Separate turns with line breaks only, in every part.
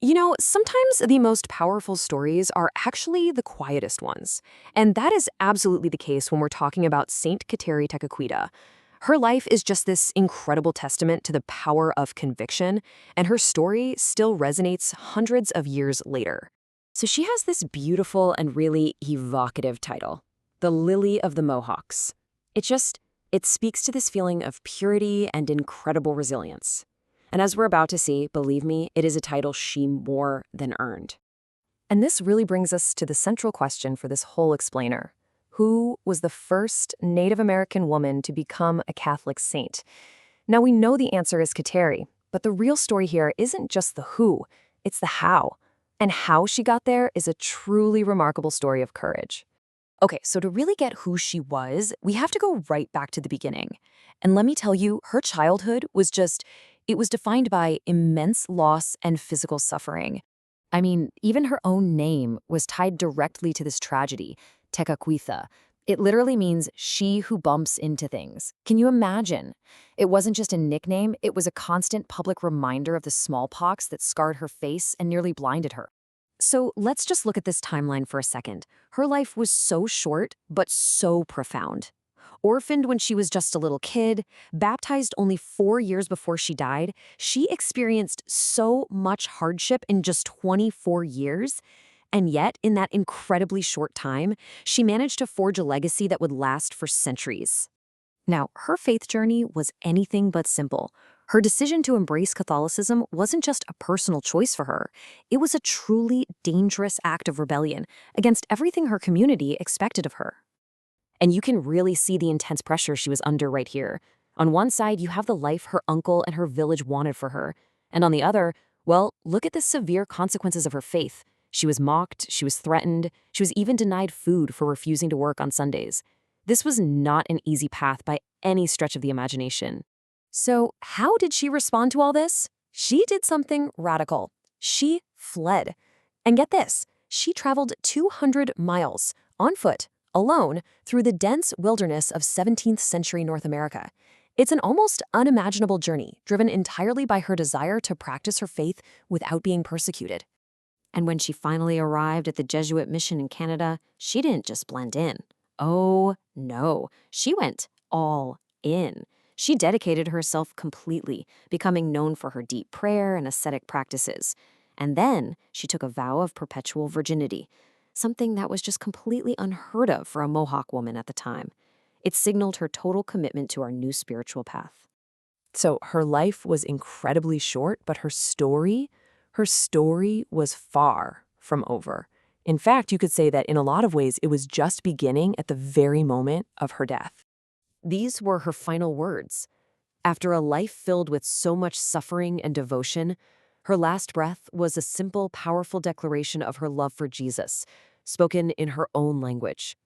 Sometimes the most powerful stories are actually the quietest ones. And that is absolutely the case when we're talking about Saint Kateri Tekakwitha. Her life is just this incredible testament to the power of conviction, and her story still resonates hundreds of years later. So she has this beautiful and really evocative title, the Lily of the Mohawks. It speaks to this feeling of purity and incredible resilience. And as we're about to see, believe me, it is a title she more than earned. And this really brings us to the central question for this whole explainer. Who was the first Native American woman to become a Catholic saint? Now, we know the answer is Kateri, but the real story here isn't just the who, it's the how. And how she got there is a truly remarkable story of courage. Okay, so to really get who she was, we have to go right back to the beginning. And let me tell you, her childhood it was defined by immense loss and physical suffering. I mean, even her own name was tied directly to this tragedy, Tekakwitha. It literally means she who bumps into things. Can you imagine? It wasn't just a nickname, it was a constant public reminder of the smallpox that scarred her face and nearly blinded her. So let's just look at this timeline for a second. Her life was so short, but so profound. Orphaned when she was just a little kid, baptized only 4 years before she died, she experienced so much hardship in just 24 years. And yet, in that incredibly short time, she managed to forge a legacy that would last for centuries. Now, her faith journey was anything but simple. Her decision to embrace Catholicism wasn't just a personal choice for her. It was a truly dangerous act of rebellion against everything her community expected of her. And you can really see the intense pressure she was under right here. On one side, you have the life her uncle and her village wanted for her. And on the other, well, look at the severe consequences of her faith. She was mocked, she was threatened, she was even denied food for refusing to work on Sundays. This was not an easy path by any stretch of the imagination. So, how did she respond to all this? She did something radical. She fled. And get this, she traveled 200 miles on foot, alone, through the dense wilderness of 17th century North America. It's an almost unimaginable journey, driven entirely by her desire to practice her faith without being persecuted. And when she finally arrived at the Jesuit mission in Canada, she didn't just blend in. Oh, no. She went all in. She dedicated herself completely, becoming known for her deep prayer and ascetic practices. And then she took a vow of perpetual virginity, something that was just completely unheard of for a Mohawk woman at the time. It signaled her total commitment to our new spiritual path. So her life was incredibly short, but her story was far from over. In fact, you could say that in a lot of ways, it was just beginning at the very moment of her death. These were her final words. After a life filled with so much suffering and devotion, her last breath was a simple, powerful declaration of her love for Jesus, spoken in her own language.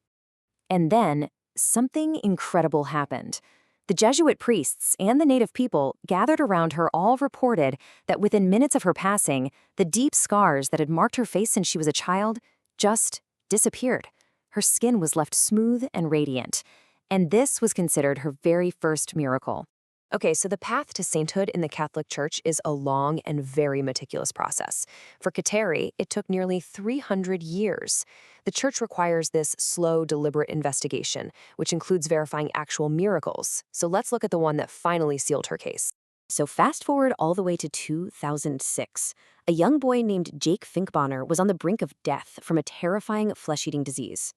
And then, something incredible happened. The Jesuit priests and the native people gathered around her all reported that within minutes of her passing, the deep scars that had marked her face since she was a child just disappeared. Her skin was left smooth and radiant. And this was considered her very first miracle. Okay, so the path to sainthood in the Catholic Church is a long and very meticulous process. For Kateri, it took nearly 300 years. The Church requires this slow, deliberate investigation, which includes verifying actual miracles. So let's look at the one that finally sealed her case. So fast forward all the way to 2006. A young boy named Jake Finkbonner was on the brink of death from a terrifying flesh-eating disease.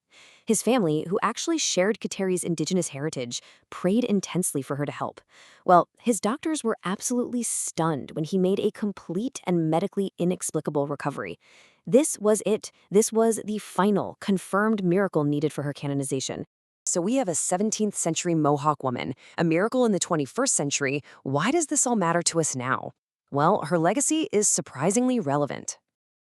His family, who actually shared Kateri's indigenous heritage, prayed intensely for her to help. Well, his doctors were absolutely stunned when he made a complete and medically inexplicable recovery. This was it. This was the final, confirmed miracle needed for her canonization. So we have a 17th century Mohawk woman, a miracle in the 21st century. Why does this all matter to us now? Well, her legacy is surprisingly relevant.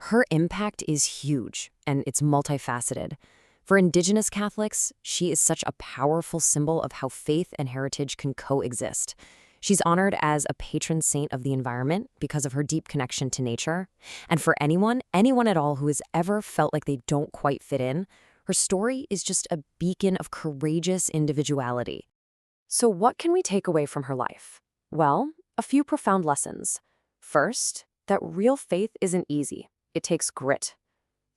Her impact is huge, and it's multifaceted. For Indigenous Catholics, she is such a powerful symbol of how faith and heritage can coexist. She's honored as a patron saint of the environment because of her deep connection to nature. And for anyone at all who has ever felt like they don't quite fit in, her story is just a beacon of courageous individuality. So what can we take away from her life? Well, a few profound lessons. First, that real faith isn't easy. It takes grit.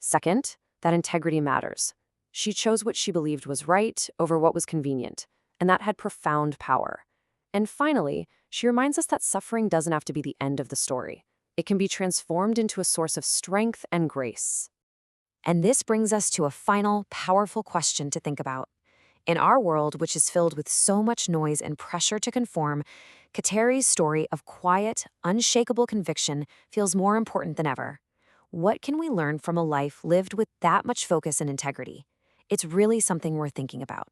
Second, that integrity matters. She chose what she believed was right over what was convenient, and that had profound power. And finally, she reminds us that suffering doesn't have to be the end of the story. It can be transformed into a source of strength and grace. And this brings us to a final, powerful question to think about. In our world, which is filled with so much noise and pressure to conform, Kateri's story of quiet, unshakable conviction feels more important than ever. What can we learn from a life lived with that much focus and integrity? It's really something worth thinking about.